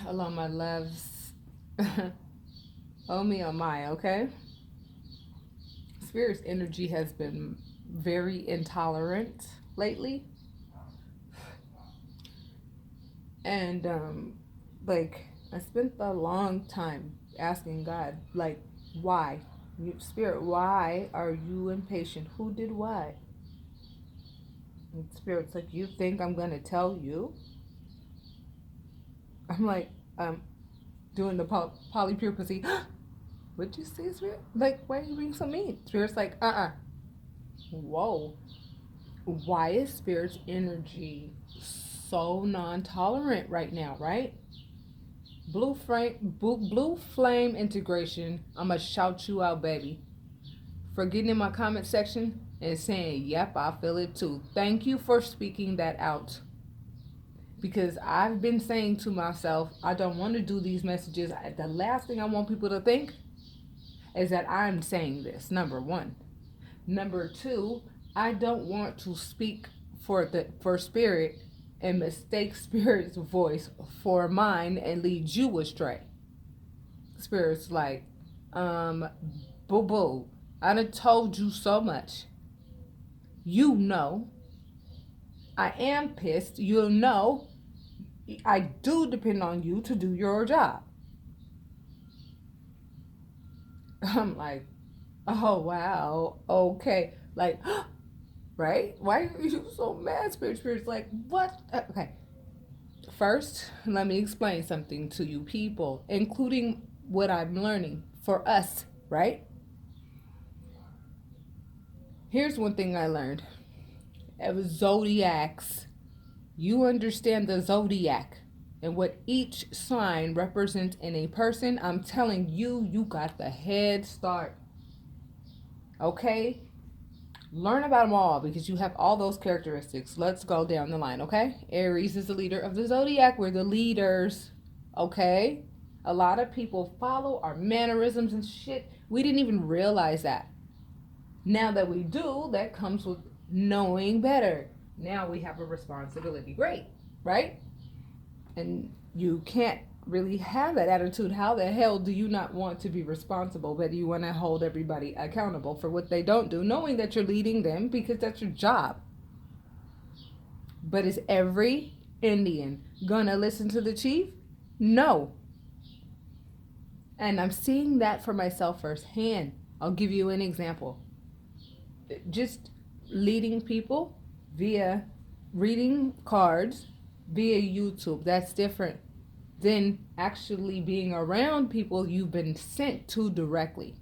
Hello, my loves. Oh me, oh my, okay? Spirit's energy has been very intolerant lately. And, like, I spent a long time asking God, like, why? Spirit, why are you impatient? Who did what? And Spirit's like, you think I'm going to tell you? I'm like, doing the polypure pussy. What'd you say, Spirit? Like, why are you being so mean? Spirit's like, whoa. Why is Spirit's energy so non-tolerant right now, right? Blue flame integration. I'ma shout you out, baby. For getting in my comment section and saying, yep, I feel it too. Thank you for speaking that out. Because I've been saying to myself, I don't want to do these messages. The last thing I want people to think is that I'm saying this, number one. Number two, I don't want to speak for Spirit and mistake Spirit's voice for mine and lead you astray. Spirit's like, boo boo, I done told you so much. You know, I am pissed. You know, I do depend on you to do your job. I'm like, oh wow, okay. Like, right? Why are you so mad, Spirit? Spirit's like, what? Okay. First, let me explain something to you people, including what I'm learning for us, right? Here's one thing I learned. It was zodiacs. You understand the zodiac and what each sign represents in a person. I'm telling you, you got the head start. Okay? Learn about them all because you have all those characteristics. Let's go down the line, okay? Aries is the leader of the zodiac. We're the leaders, okay? A lot of people follow our mannerisms and shit. We didn't even realize that. Now that we do, that comes with knowing better. Now we have a responsibility. Great, right? And you can't really have that attitude. How the hell do you not want to be responsible, but you want to hold everybody accountable for what they don't do, knowing that you're leading them because that's your job? But is every Indian gonna listen to the chief? No. And I'm seeing that for myself firsthand. I'll give you an example. Just leading people via reading cards via YouTube, that's different than actually being around people you've been sent to directly.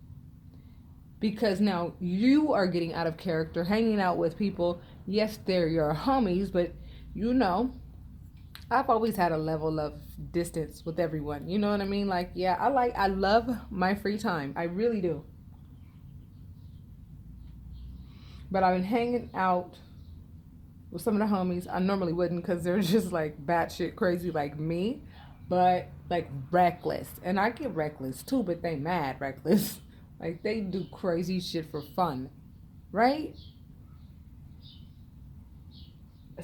Because now you are getting out of character, hanging out with people. Yes, they're your homies, but you know, I've always had a level of distance with everyone. You know what I mean? Like, yeah, I love my free time. I really do. But I've been hanging out with some of the homies. I normally wouldn't because they're just like batshit crazy like me, but like reckless. And I get reckless too, but they mad reckless. Like they do crazy shit for fun, right?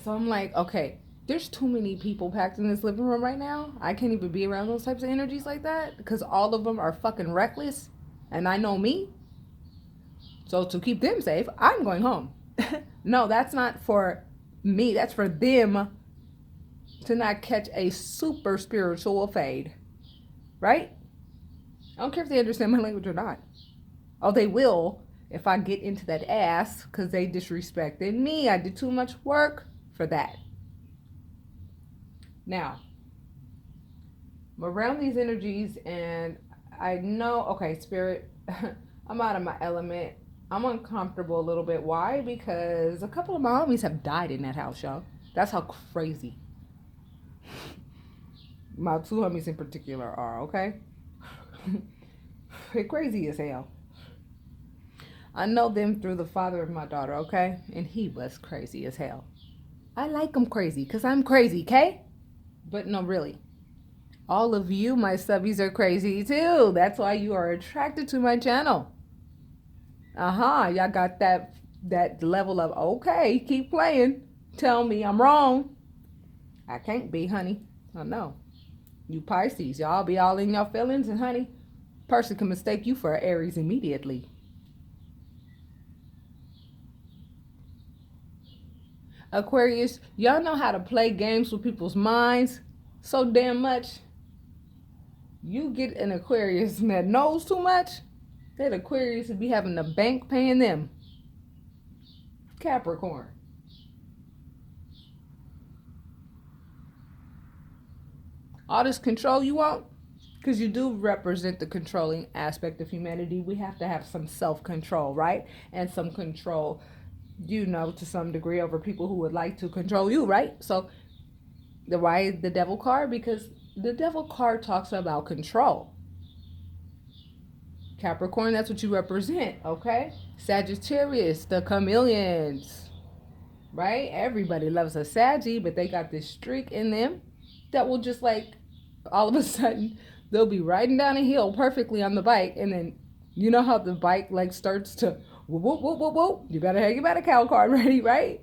So I'm like, okay, there's too many people packed in this living room right now. I can't even be around those types of energies like that because all of them are fucking reckless, and I know me. So to keep them safe, I'm going home. No, that's not for me. That's for them to not catch a super spiritual fade, right? I don't care if they understand my language or not. Oh, they will if I get into that ass because they disrespected me. I did too much work for that. Now, I'm around these energies and I know, okay, Spirit, I'm out of my element. I'm uncomfortable a little bit. Why? Because a couple of my homies have died in that house, y'all. That's how crazy my two homies in particular are, okay? They're crazy as hell. I know them through the father of my daughter, okay? And he was crazy as hell. I like him crazy because I'm crazy, okay? But no, really. All of you, my subbies, are crazy too. That's why you are attracted to my channel. Y'all got that level of, okay, keep playing. Tell me I'm wrong. I can't be, honey. I know. You Pisces, y'all be all in your feelings, and honey, person can mistake you for an Aries immediately. Aquarius, y'all know how to play games with people's minds so damn much. You get an Aquarius that knows too much, that Aquarius would be having the bank paying them. Capricorn. All this control you want, because you do represent the controlling aspect of humanity. We have to have some self-control, right? And some control, to some degree over people who would like to control you, right? So why the devil card? Because the devil card talks about control. Capricorn, that's what you represent, okay? Sagittarius, the chameleons, right? Everybody loves a Saggy, but they got this streak in them that will just like, all of a sudden, they'll be riding down a hill perfectly on the bike, and then you know how the bike like starts to whoop, whoop, whoop, whoop, whoop. You better have your battle card ready, right?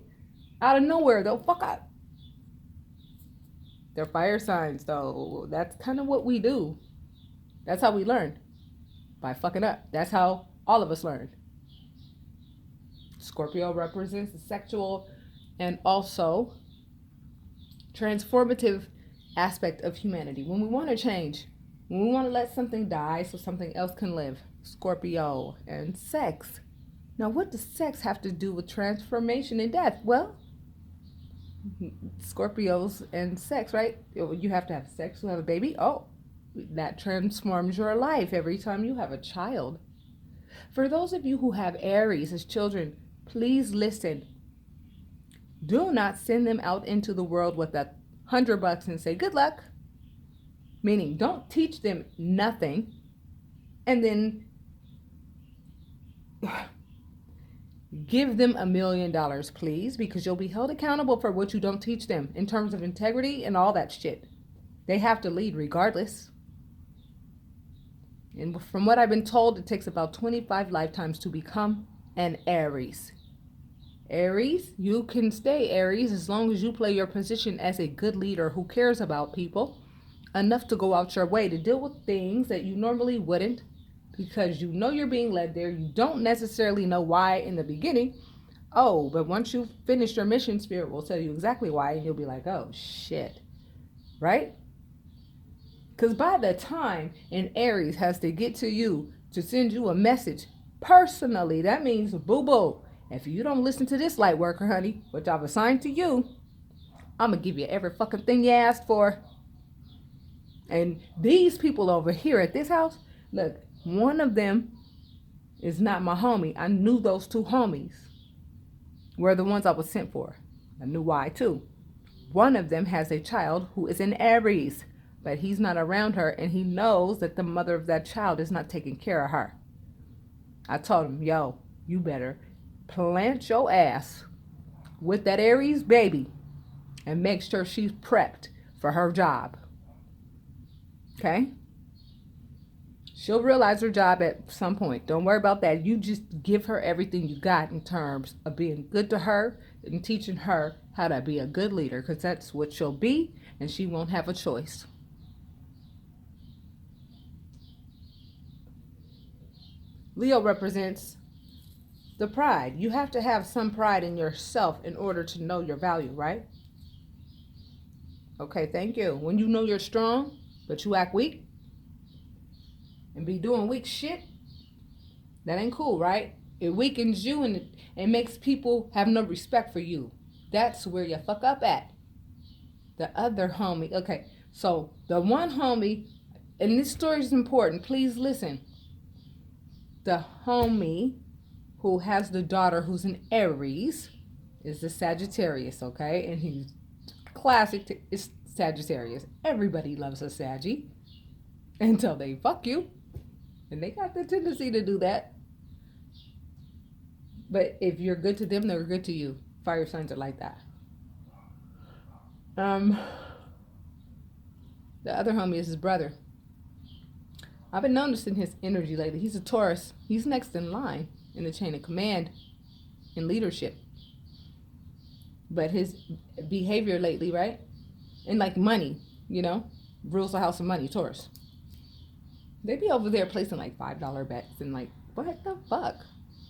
Out of nowhere, they'll fuck up. They're fire signs, though. That's kind of what we do. That's how we learn. By fucking up. That's how all of us learn. Scorpio represents the sexual and also transformative aspect of humanity. When we want to change, when we want to let something die so something else can live. Scorpio and sex. Now, what does sex have to do with transformation and death? Well, Scorpios and sex, right? You have to have sex to have a baby. Oh, that transforms your life every time you have a child. For those of you who have Aries as children, please listen. Do not send them out into the world with $100 and say, good luck. Meaning, don't teach them nothing and then give them $1 million, please, because you'll be held accountable for what you don't teach them in terms of integrity and all that shit. They have to lead regardless. And from what I've been told, it takes about 25 lifetimes to become an Aries. Aries, you can stay Aries as long as you play your position as a good leader who cares about people enough to go out your way to deal with things that you normally wouldn't, because you know you're being led there. You don't necessarily know why in the beginning. Oh, but once you've finished your mission, Spirit will tell you exactly why, and you'll be like, oh, shit. Right? Because by the time an Aries has to get to you to send you a message personally, that means boo-boo. If you don't listen to this light worker, honey, which I've assigned to you, I'm going to give you every fucking thing you asked for. And these people over here at this house, look, one of them is not my homie. I knew those two homies were the ones I was sent for. I knew why too. One of them has a child who is an Aries, but he's not around her, and he knows that the mother of that child is not taking care of her. I told him, yo, you better plant your ass with that Aries baby and make sure she's prepped for her job. Okay? She'll realize her job at some point. Don't worry about that. You just give her everything you got in terms of being good to her and teaching her how to be a good leader, because that's what she'll be, and she won't have a choice. Leo represents the pride. You have to have some pride in yourself in order to know your value, right? Okay, thank you. When you know you're strong, but you act weak and be doing weak shit, that ain't cool, right? It weakens you, and it makes people have no respect for you. That's where you fuck up at. The other homie. Okay, so the one homie, and this story is important, please listen. The homie who has the daughter who's an Aries is the Sagittarius, okay? And he's classic, it's Sagittarius. Everybody loves a Saggy until they fuck you. And they got the tendency to do that. But if you're good to them, they're good to you. Fire signs are like that. The other homie is his brother. I've been noticing his energy lately. He's a Taurus. He's next in line in the chain of command in leadership. But his behavior lately, right? And like money, Rules of House of Money, Taurus. They be over there placing like $5 bets and like, what the fuck?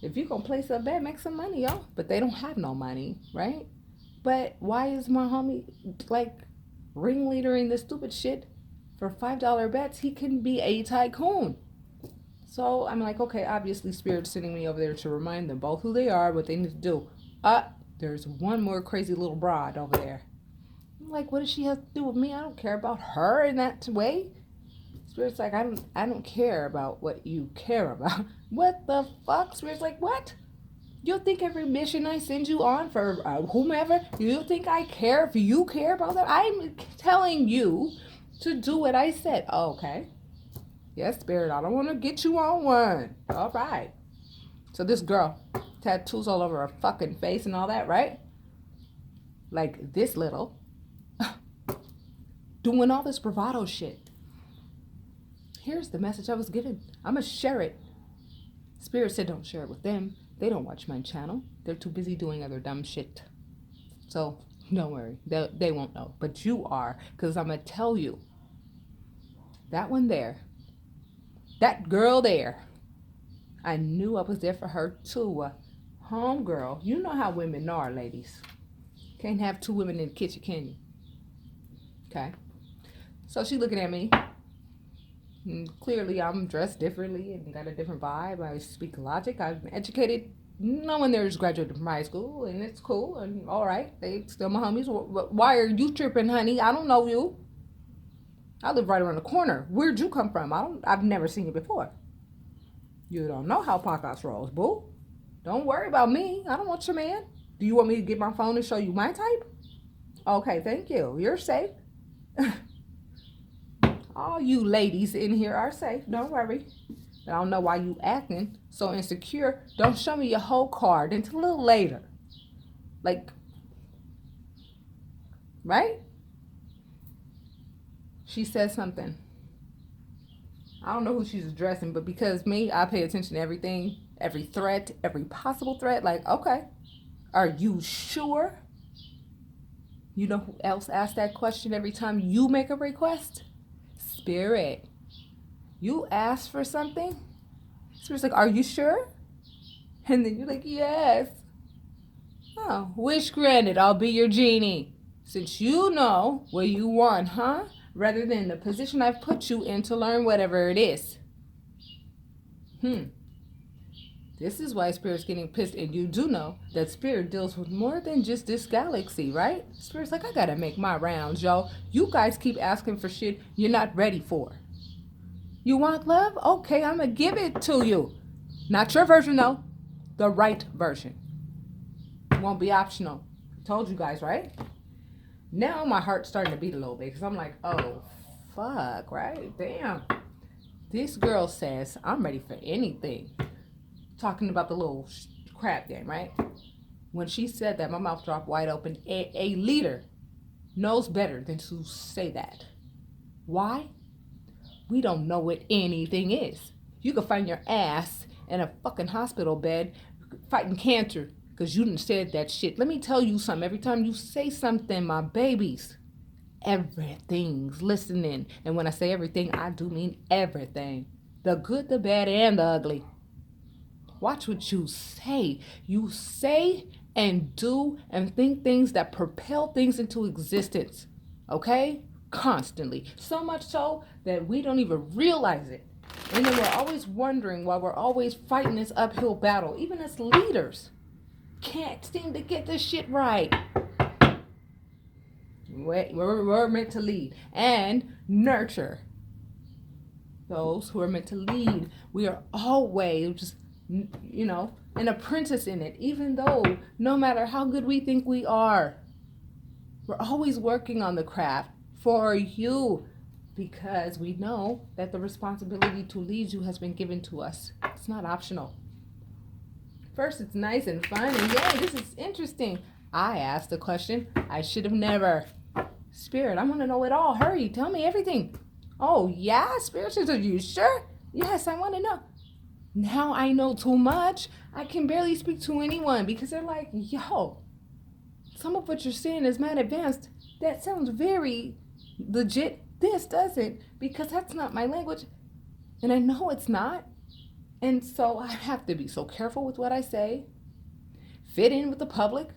If you gonna place a bet, make some money, y'all. But they don't have no money, right? But why is my homie like ringleadering this stupid shit for $5 bets? He can be a tycoon. So I'm like, okay, obviously Spirit's sending me over there to remind them both who they are, what they need to do. There's one more crazy little broad over there. I'm like, what does she have to do with me? I don't care about her in that way. Spirit's like, I don't care about what you care about. What the fuck? Spirit's like, what? You think every mission I send you on for whomever, you think I care if you care about that? I'm telling you to do what I said. Oh, okay. Yes, Spirit, I don't want to get you on one. All right. So this girl, tattoos all over her fucking face and all that, right? Like this little. Doing all this bravado shit. Here's the message I was given. I'm going to share it. Spirit said don't share it with them. They don't watch my channel. They're too busy doing other dumb shit. So don't worry. They won't know. But you are. Because I'm going to tell you. That one there. That girl there. I knew I was there for her too. Homegirl. You know how women are, ladies. Can't have two women in the kitchen, can you? Okay. So she looking at me. And clearly I'm dressed differently and got a different vibe. I speak logic. I've been educated. No one there's graduated from high school, and it's cool and all right. They still my homies. Why are you tripping, honey? I don't know you. I live right around the corner. Where'd you come from? I've never seen you before. You don't know how Pacas rolls, boo. Don't worry about me. I don't want your man. Do you want me to get my phone and show you my type? Okay, thank you. You're safe. All you ladies in here are safe. Don't worry. I don't know why you acting so insecure. Don't show me your whole card until a little later. Like, right? She said something. I don't know who she's addressing, but because me, I pay attention to everything, every threat, every possible threat. Like, okay, are you sure? You know who else asks that question every time you make a request? Spirit. You ask for something? Spirit's like, are you sure? And then you're like, yes. Oh, wish granted, I'll be your genie. Since you know what you want, huh? Rather than the position I've put you in to learn whatever it is. This is why Spirit's getting pissed, and you do know that Spirit deals with more than just this galaxy, right? Spirit's like, I gotta make my rounds, y'all. You guys keep asking for shit you're not ready for. You want love? Okay, I'm gonna give it to you. Not your version, though. The right version. Won't be optional. Told you guys, right? Now my heart's starting to beat a little bit because I'm like, oh, fuck, right? Damn. This girl says, I'm ready for anything. Talking about the little crap game, right? When she said that, my mouth dropped wide open. A leader knows better than to say that. Why? We don't know what anything is. You could find your ass in a fucking hospital bed fighting cancer because you didn't say that shit. Let me tell you something. Every time you say something, my babies, everything's listening. And when I say everything, I do mean everything. The good, the bad, and the ugly. Watch what you say. You say and do and think things that propel things into existence. Okay? Constantly. So much so that we don't even realize it. And then we're always wondering why we're always fighting this uphill battle. Even as leaders. Can't seem to get this shit right. We're meant to lead and nurture those who are meant to lead. We are always just, an apprentice in it, even though no matter how good we think we are, we're always working on the craft for you because we know that the responsibility to lead you has been given to us. It's not optional. First, it's nice and fun, and yay, this is interesting. I asked the question I should have never. Spirit, I want to know it all. Hurry, tell me everything. Oh, yeah? Spirit says, are you sure? Yes, I want to know. Now I know too much. I can barely speak to anyone because they're like, yo, some of what you're saying is mad advanced. That sounds very legit This doesn't, because that's not my language. And I know it's not. And so I have to be so careful with what I say, fit in with the public.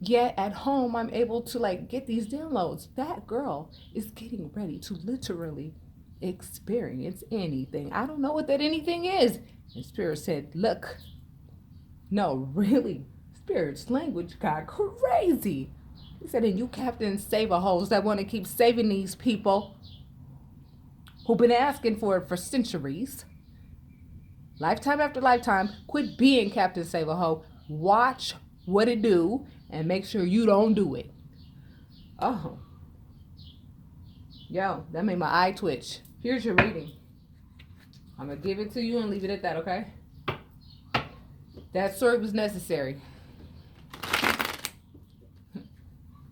Yet at home, I'm able to like get these downloads. That girl is getting ready to literally experience anything. I don't know what that anything is. And Spirit said, look, no, really, Spirit's language got crazy. He said, and you Captain Save-A-Hoes that want to keep saving these people who've been asking for it for centuries, lifetime after lifetime, quit being Captain Save-A-Hoe. Watch what it do and make sure you don't do it. Oh. Yo, that made my eye twitch. Here's your reading. I'm going to give it to you and leave it at that, okay? That story was necessary.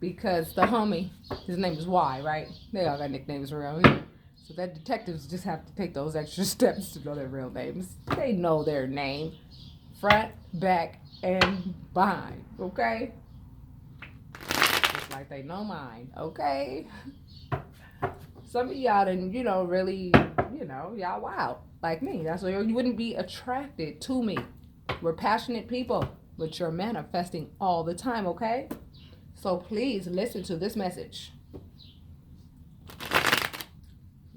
Because the homie, his name is Y, right? They all got nicknames around here. So that detectives just have to take those extra steps to know their real names. They know their name. Front, back, and behind, okay? Just like they know mine, okay? Some of y'all done, really, y'all wild. Like me. That's why you wouldn't be attracted to me. We're passionate people, but you're manifesting all the time, okay? So please listen to this message.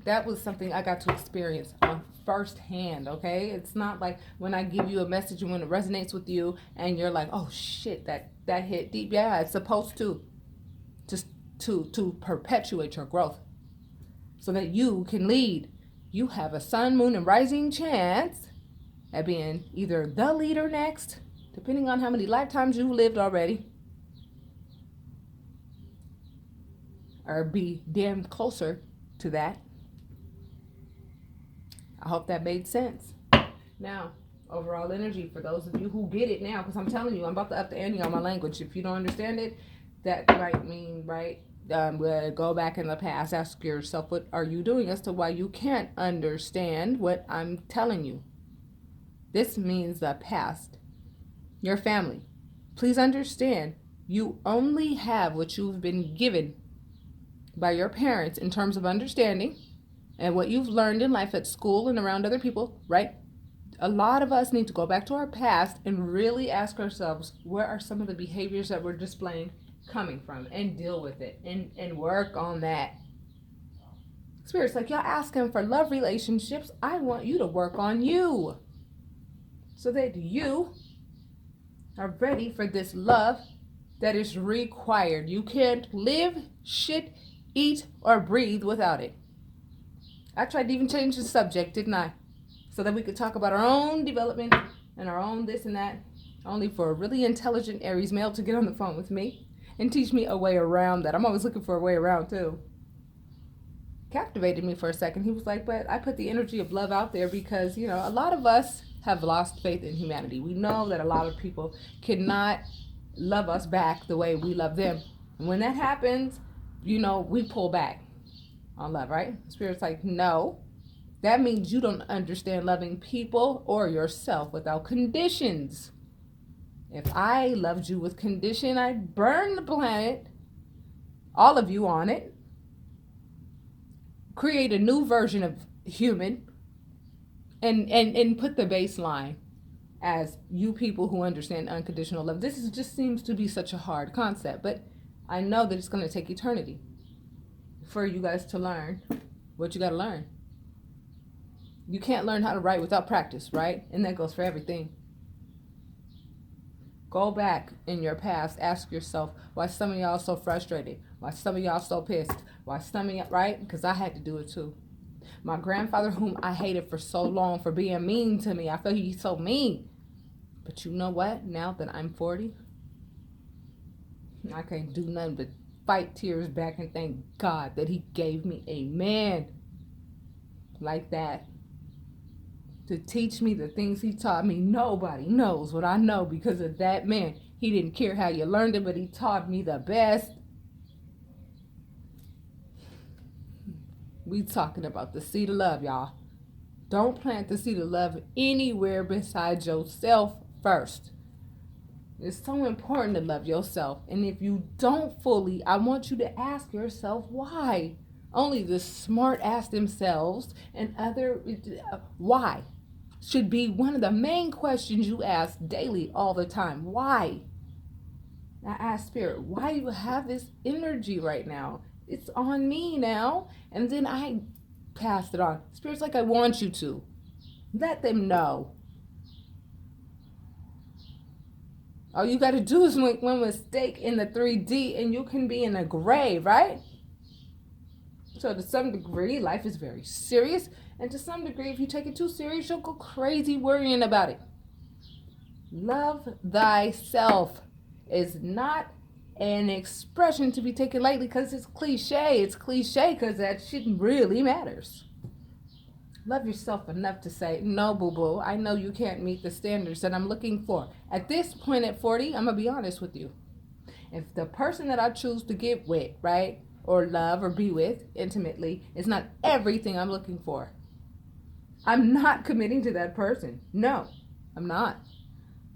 That was something I got to experience on firsthand, okay? It's not like when I give you a message and when it resonates with you and you're like, oh shit, that hit deep. Yeah, it's supposed to. Just to perpetuate your growth so that you can lead. You have a sun, moon, and rising chance at being either the leader next, depending on how many lifetimes you've lived already, or be damn closer to that. I hope that made sense. Now, overall energy for those of you who get it now, because I'm telling you, I'm about to up the ante on my language. If you don't understand it, that might mean, right, go back in the past, ask yourself, what are you doing as to why you can't understand what I'm telling you? This means the past. Your family. Please understand, you only have what you've been given by your parents in terms of understanding and what you've learned in life at school and around other people, right? A lot of us need to go back to our past and really ask ourselves, where are some of the behaviors that we're displaying coming from, and deal with it and work on that. Spirit's like, y'all asking for love relationships. I want you to work on you so that you are ready for this love that is required. You can't live, shit, eat, or breathe without it. I tried to even change the subject, didn't I? So that we could talk about our own development and our own this and that, only for a really intelligent Aries male to get on the phone with me and teach me a way around that. I'm always looking for a way around too. Captivated me for a second. He was like, but I put the energy of love out there because, a lot of us have lost faith in humanity. We know that a lot of people cannot love us back the way we love them. And when that happens, we pull back on love, right? Spirit's like, no. That means you don't understand loving people or yourself without conditions. If I loved you with condition, I'd burn the planet, all of you on it, create a new version of human, and put the baseline as you people who understand unconditional love. This just seems to be such a hard concept, but I know that it's going to take eternity for you guys to learn what you got to learn. You can't learn how to write without practice, right? And that goes for everything. Go back in your past, ask yourself why some of y'all so frustrated, why some of y'all so pissed, why some of y'all, right? Because I had to do it too. My grandfather, whom I hated for so long for being mean to me, I feel he's so mean. But you know what? Now that I'm 40, I can't do nothing but fight tears back and thank God that he gave me a man like that to teach me the things he taught me. Nobody knows what I know because of that man. He didn't care how you learned it, but he taught me the best. We talking about the seed of love, y'all. Don't plant the seed of love anywhere besides yourself first. It's so important to love yourself. And if you don't fully, I want you to ask yourself why. Only the smart ass themselves and other why should be one of the main questions you ask daily all the time. Why? I ask Spirit, why do you have this energy right now? It's on me now. And then I pass it on. Spirit's like, I want you to. Let them know. All you got to do is make one mistake in the 3D and you can be in a grave, right? So to some degree, life is very serious. And to some degree, if you take it too serious, you'll go crazy worrying about it. Love thyself is not an expression to be taken lightly because it's cliche. It's cliche because that shit really matters. Love yourself enough to say, no, boo-boo, I know you can't meet the standards that I'm looking for. At this point at 40, I'm going to be honest with you. If the person that I choose to get with, right, or love or be with intimately is not everything I'm looking for, I'm not committing to that person. No, I'm not.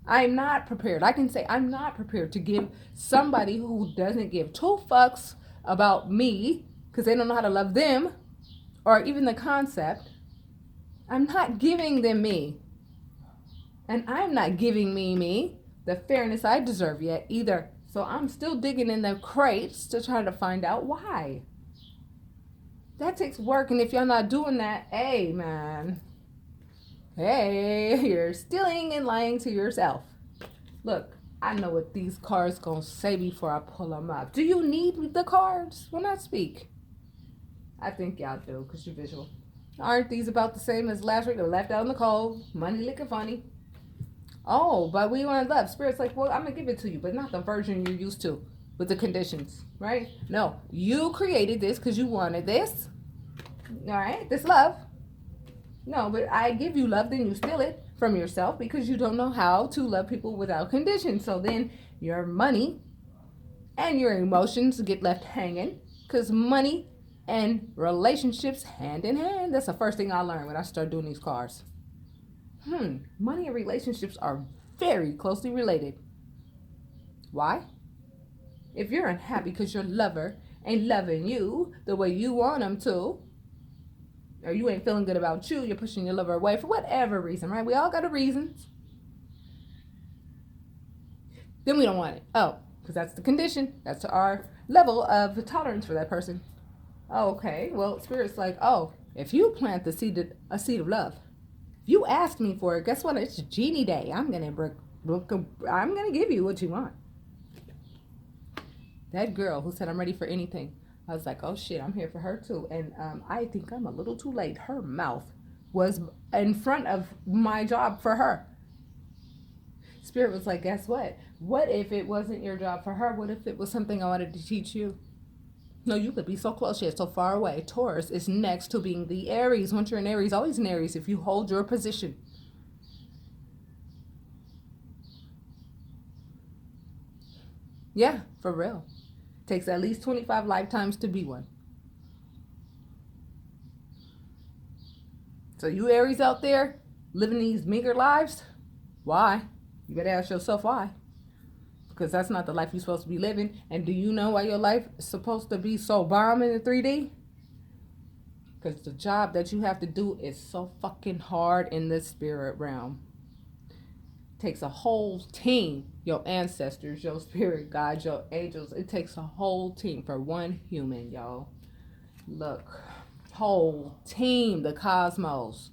I'm not prepared. I can say I'm not prepared to give somebody who doesn't give two fucks about me because they don't know how to love them or even the concept. I'm not giving them me. And I'm not giving me the fairness I deserve yet either. So I'm still digging in the crates to try to find out why. That takes work. And if you're not doing that, hey, man. Hey, you're stealing and lying to yourself. Look, I know what these cards gonna say before I pull them up. Do you need the cards when I speak? I think y'all do, because you're visual. Aren't these about the same as last week? They're left out in the cold. Money looking funny. Oh, but we want love. Spirit's like, well, I'm going to give it to you, but not the version you're used to with the conditions, right? No, you created this because you wanted this. All right, this love. No, but I give you love, then you steal it from yourself because you don't know how to love people without conditions. So then your money and your emotions get left hanging because money and relationships hand in hand. That's the first thing I learned when I started doing these cards. Money and relationships are very closely related. Why? If you're unhappy because your lover ain't loving you the way you want him to, or you ain't feeling good about you, you're pushing your lover away for whatever reason, right? We all got a reasons. Then we don't want it. Oh, because that's the condition. That's our level of tolerance for that person. Oh, okay. Well, Spirit's like, oh, if you plant a seed of love, if you ask me for it, guess what? It's Genie Day. I'm gonna give you what you want. That girl who said I'm ready for anything, I was like, oh shit, I'm here for her too. And I think I'm a little too late. Her mouth was in front of my job for her. Spirit was like, guess what? What if it wasn't your job for her? What if it was something I wanted to teach you? No, you could be so close yet so far away. Taurus is next to being the Aries. Once you're in Aries, always in Aries if you hold your position. Yeah, for real. Takes at least 25 lifetimes to be one. So you Aries out there living these meager lives, why? You better ask yourself why. Because that's not the life you're supposed to be living. And do you know why your life is supposed to be so bomb in the 3D? Because the job that you have to do is so fucking hard in the spirit realm. It takes a whole team. Your ancestors, your spirit guides, your angels. It takes a whole team for one human, y'all. Look. Whole team, the cosmos.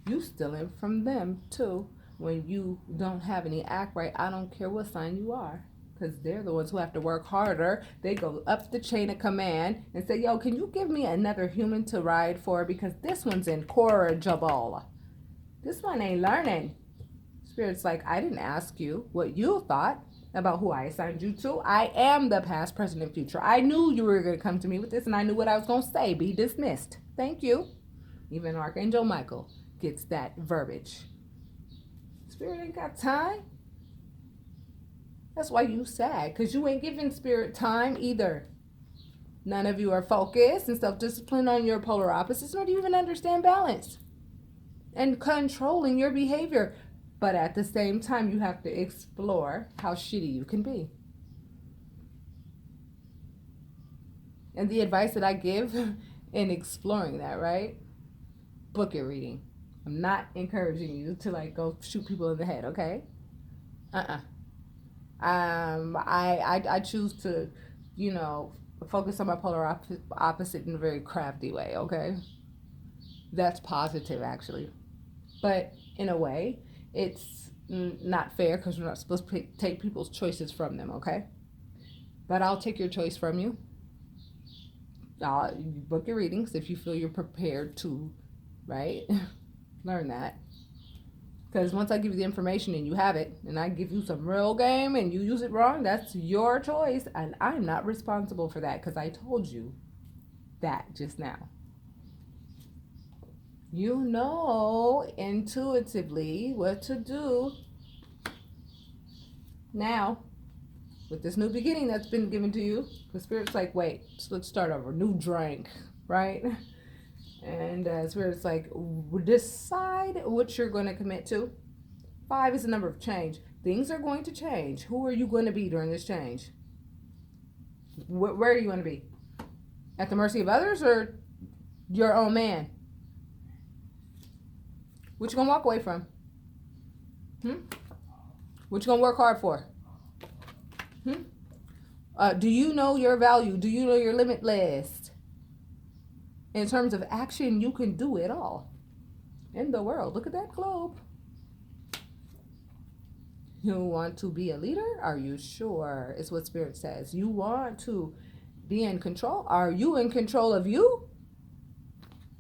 You stealing from them too. When you don't have any act right, I don't care what sign you are, because they're the ones who have to work harder. They go up the chain of command and say, yo, can you give me another human to ride for? Because this one's incorrigible. This one ain't learning. Spirit's like, I didn't ask you what you thought about who I assigned you to. I am the past, present, and future. I knew you were going to come to me with this, and I knew what I was going to say. Be dismissed. Thank you. Even Archangel Michael gets that verbiage. Spirit ain't got time. That's why you sad, because you ain't giving Spirit time either. None of you are focused and self-disciplined on your polar opposites, nor do you even understand balance and controlling your behavior. But at the same time, you have to explore how shitty you can be. And the advice that I give in exploring that, right? Book your reading. I'm not encouraging you to like go shoot people in the head, okay? Uh-uh. I choose to, you know, focus on my polar opposite in a very crafty way, okay? That's positive, actually. But in a way, it's not fair because we're not supposed to take people's choices from them, okay? But I'll take your choice from you. You book your readings if you feel you're prepared to, right? Learn that. Because once I give you the information and you have it, and I give you some real game and you use it wrong, that's your choice. And I'm not responsible for that because I told you that just now. You know intuitively what to do now with this new beginning that's been given to you. The Spirit's like, wait, so let's start over. New drink, right? And Spirit's like, decide what you're going to commit to. 5 is the number of change. Things are going to change. Who are you going to be during this change? Where do you want to be? At the mercy of others or your own man? What you going to walk away from? What you going to work hard for? Do you know your value? Do you know your limitless? In terms of action, you can do it all in the world. Look at that globe. You want to be a leader? Are you sure? Is what Spirit says. You want to be in control? Are you in control of you?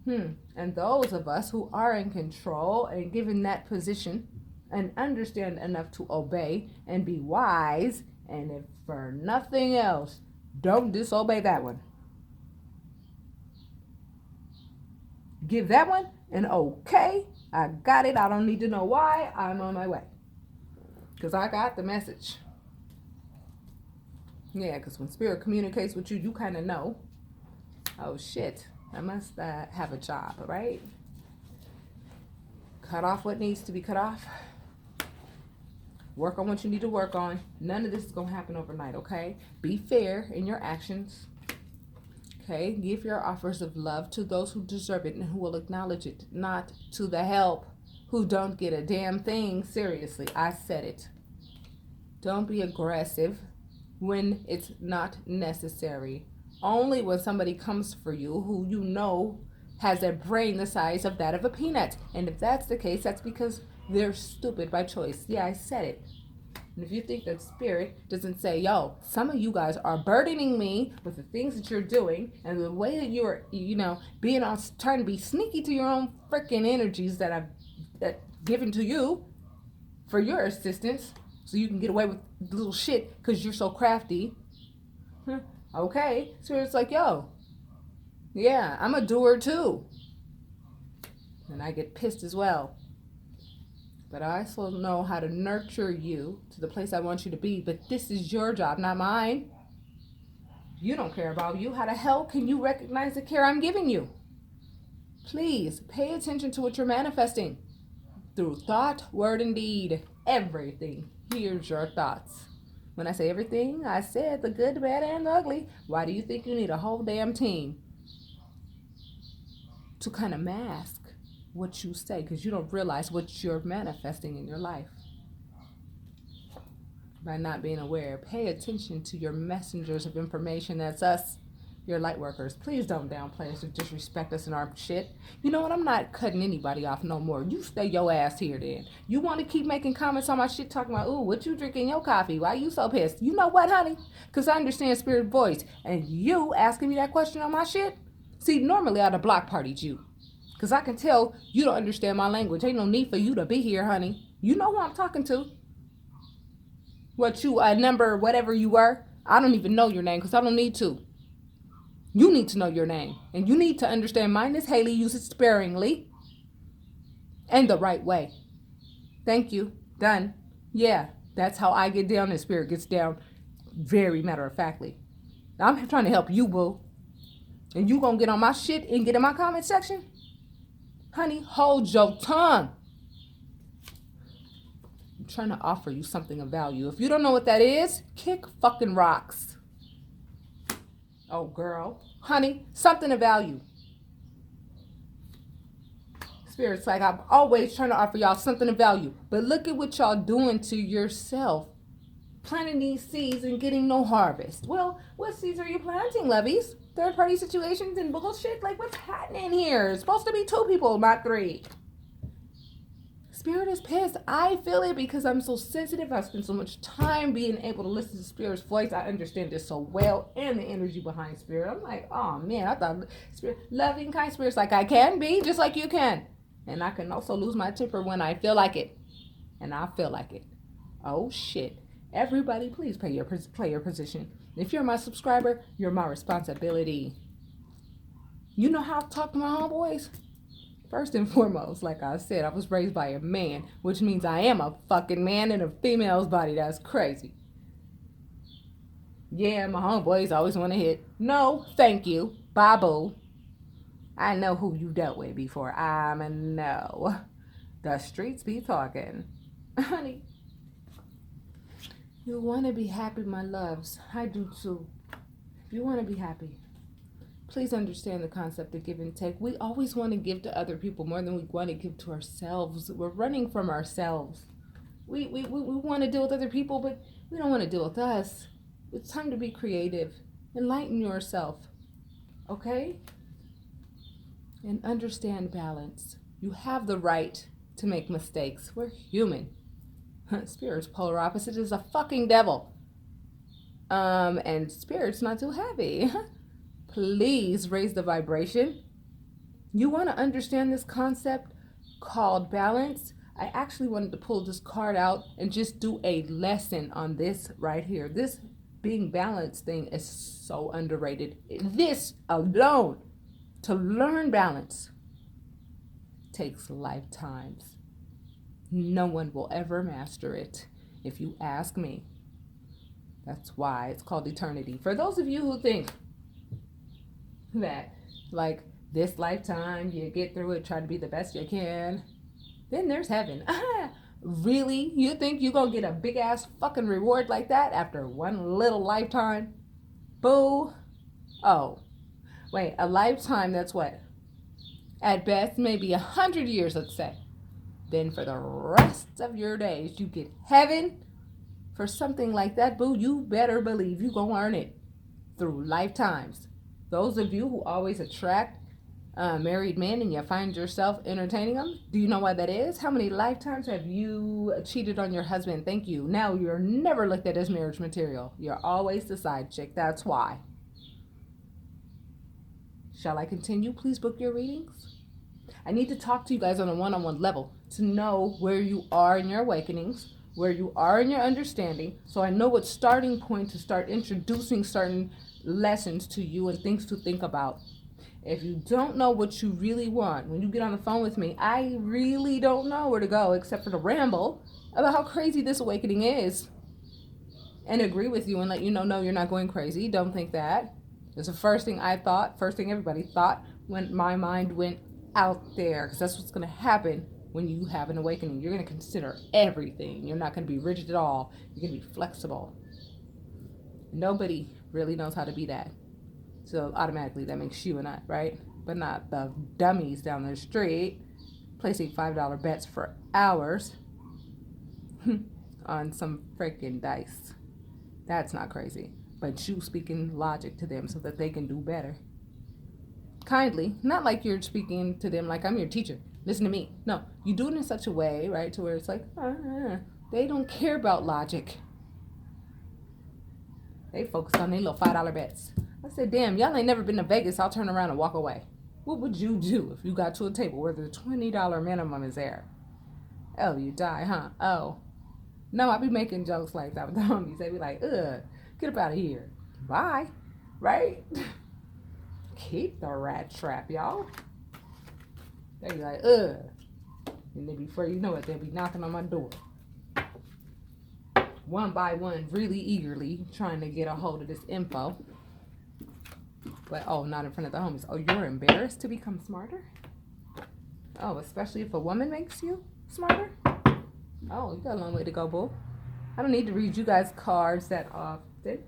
And those of us who are in control and given that position and understand enough to obey and be wise, and if for nothing else, don't disobey that one. Give that one an okay. I got it. I don't need to know why. I'm on my way. Because I got the message. Yeah, because when Spirit communicates with you, you kind of know. Oh, shit. I must have a job, right? Cut off what needs to be cut off. Work on what you need to work on. None of this is going to happen overnight, okay? Be fair in your actions. Okay? Give your offers of love to those who deserve it and who will acknowledge it, not to the help who don't get a damn thing. Seriously, I said it. Don't be aggressive when it's not necessary. Only when somebody comes for you who you know has a brain the size of that of a peanut. And if that's the case, that's because they're stupid by choice. Yeah, I said it. And if you think that Spirit doesn't say, yo, some of you guys are burdening me with the things that you're doing and the way that you're, being on, trying to be sneaky to your own freaking energies that I've given to you for your assistance so you can get away with little shit because you're so crafty. Okay. Spirit's like, yo, yeah, I'm a doer too. And I get pissed as well. But I also know how to nurture you to the place I want you to be. But this is your job, not mine. You don't care about you. How the hell can you recognize the care I'm giving you? Please pay attention to what you're manifesting through thought, word, and deed. Everything. Here's your thoughts. When I say everything, I said the good, the bad, and the ugly. Why do you think you need a whole damn team to kind of mask what you say? Because you don't realize what you're manifesting in your life by not being aware. Pay attention to your messengers of information. That's us, your light workers. Please don't downplay us or disrespect us in our shit. You know what? I'm not cutting anybody off no more. You stay your ass here then. You want to keep making comments on my shit talking about, ooh, what you drinking your coffee? Why you so pissed? You know what, honey? Because I understand Spirit voice. And you asking me that question on my shit? See, normally I'd have block partied you. Because I can tell you don't understand my language. Ain't no need for you to be here, honey. You know who I'm talking to. What you, number, whatever you were. I don't even know your name because I don't need to. You need to know your name. And you need to understand mine is Haley. Use it sparingly. And the right way. Thank you. Done. Yeah, that's how I get down and Spirit gets down. Very matter-of-factly. I'm trying to help you, boo. And you gonna get on my shit and get in my comment section? Honey, hold your tongue. I'm trying to offer you something of value. If you don't know what that is, kick fucking rocks. Oh, girl. Honey, something of value. Spirits, like I'm always trying to offer y'all something of value. But look at what y'all doing to yourself. Planting these seeds and getting no harvest. Well, what seeds are you planting, Levies? Third party situations and bullshit? Like, what's happening here? It's supposed to be 2 people, not 3. Spirit is pissed. I feel it because I'm so sensitive. I spend so much time being able to listen to Spirit's voice. I understand this so well and the energy behind Spirit. I'm like, oh man, I thought Spirit, loving, kind Spirit's like I can be, just like you can. And I can also lose my temper when I feel like it. And I feel like it. Oh shit. Everybody, please play your position. If you're my subscriber, you're my responsibility. You know how to talk to my homeboys? First and foremost, like I said, I was raised by a man, which means I am a fucking man in a female's body. That's crazy. Yeah, my homeboys always want to hit. No, thank you. Bye-boo. I know who you dealt with before. I'm a no. The streets be talking. Honey, you want to be happy, my loves. I do too. You want to be happy. Please understand the concept of give and take. We always want to give to other people more than we want to give to ourselves. We're running from ourselves. We want to deal with other people, but we don't want to deal with us. It's time to be creative. Enlighten yourself. Okay? And understand balance. You have the right to make mistakes. We're human. Spirit's polar opposite is a fucking devil. And Spirit's not too happy. Please raise the vibration. You want to understand this concept called balance? I actually wanted to pull this card out and just do a lesson on this right here. This being balanced thing is so underrated. This alone, to learn balance, takes lifetimes. No one will ever master it, if you ask me. That's why it's called eternity. For those of you who think that, like, this lifetime, you get through it, try to be the best you can, then there's heaven. Really? You think you gonna get a big ass fucking reward like that after one little lifetime? Boo. Oh, wait, a lifetime, that's what? At best, maybe 100 years, let's say. Then for the rest of your days, you get heaven. For something like that, boo, you better believe you gonna earn it through lifetimes. Those of you who always attract married men and you find yourself entertaining them, do you know why that is? How many lifetimes have you cheated on your husband? Thank you. Now you're never looked at as marriage material. You're always the side chick. That's why. Shall I continue? Please book your readings. I need to talk to you guys on a one-on-one level to know where you are in your awakenings, where you are in your understanding, so I know what starting point to start introducing certain lessons to you and things to think about. If you don't know what you really want, when you get on the phone with me, I really don't know where to go except for to ramble about how crazy this awakening is and agree with you and let you know, no, you're not going crazy. Don't think that. It's the first thing I thought, first thing everybody thought when my mind went out there, because that's what's going to happen when you have an awakening. You're going to consider everything. You're not going to be rigid at all. You're going to be flexible. Nobody really knows how to be that. So automatically that makes you a nut, right? But not the dummies down the street placing $5 bets for hours on some freaking dice. That's not crazy. But you speaking logic to them so that they can do better. Kindly, not like you're speaking to them like I'm your teacher. Listen to me. No, you do it in such a way, right, to where it's like, they don't care about logic. They focus on their little $5 bets. I said, damn, y'all ain't never been to Vegas. I'll turn around and walk away. What would you do if you got to a table where the $20 minimum is there? Oh, you die, huh? Oh. No, I be making jokes like that with the homies. They be like, ugh, get up out of here. Bye. Right? Keep the rat trap, y'all. They be like, ugh. And then before you know it, they'll be knocking on my door. One by one, really eagerly trying to get a hold of this info. But, oh, not in front of the homies. Oh, you're embarrassed to become smarter? Oh, especially if a woman makes you smarter? Oh, you got a long way to go, boo. I don't need to read you guys cards that often.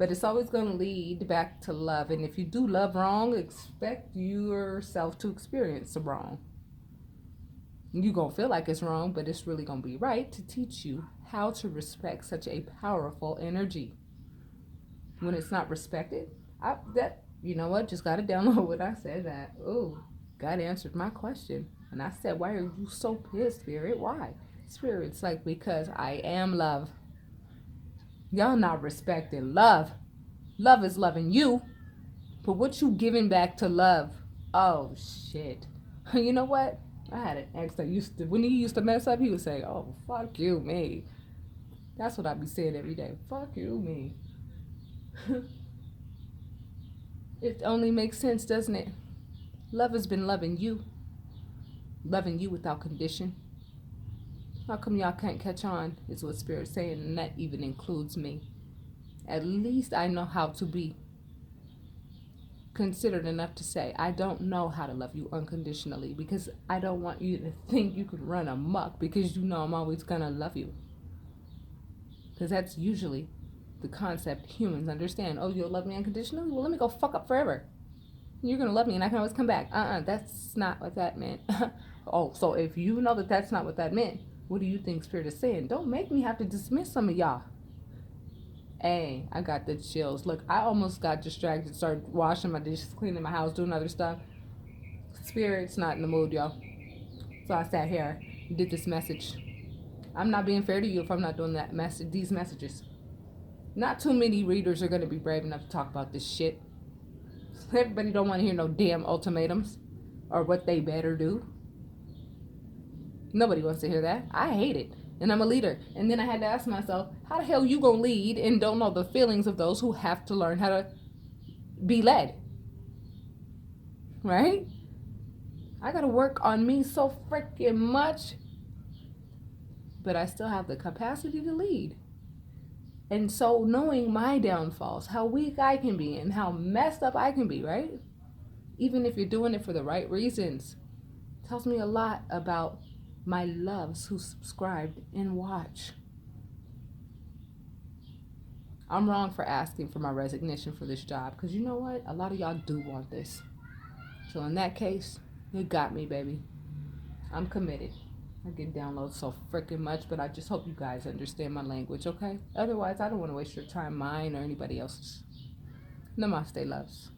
But it's always going to lead back to love. And if you do love wrong, expect yourself to experience the wrong. You're going to feel like it's wrong, but it's really going to be right to teach you how to respect such a powerful energy. When it's not respected, you know what, just got to download what I said. That, oh, God answered my question. And I said, why are you so pissed, Spirit? Why? Spirit's like, because I am love. Y'all not respecting love. Love is loving you. But what you giving back to love? Oh, shit. You know what? I had an ex that when he used to mess up, he would say, oh, fuck you, me. That's what I be saying every day. Fuck you, me. It only makes sense, doesn't it? Love has been loving you without condition. How come y'all can't catch on? Is what Spirit's saying, and that even includes me. At least I know how to be considered enough to say, I don't know how to love you unconditionally, because I don't want you to think you could run amok, because you know I'm always gonna love you. Because that's usually the concept humans understand. Oh, you'll love me unconditionally? Well, let me go fuck up forever. You're gonna love me and I can always come back. That's not what that meant. Oh, so if you know that that's not what that meant, what do you think Spirit is saying? Don't make me have to dismiss some of y'all. Hey, I got the chills. Look, I almost got distracted, started washing my dishes, cleaning my house, doing other stuff. Spirit's not in the mood, y'all. So I sat here and did this message. I'm not being fair to you if I'm not doing that these messages. Not too many readers are going to be brave enough to talk about this shit. Everybody don't want to hear no damn ultimatums or what they better do. Nobody wants to hear that. I hate it. And I'm a leader. And then I had to ask myself, how the hell you gonna lead and don't know the feelings of those who have to learn how to be led? Right? I gotta work on me so freaking much. But I still have the capacity to lead. And so knowing my downfalls, how weak I can be and how messed up I can be, right? Even if you're doing it for the right reasons, tells me a lot about my loves who subscribed and watch. I'm wrong for asking for my resignation for this job, because you know what? A lot of y'all do want this. So in that case, you got me, baby. I'm committed. I get downloads so freaking much, but I just hope you guys understand my language, okay? Otherwise, I don't want to waste your time, mine or anybody else's. Namaste, loves.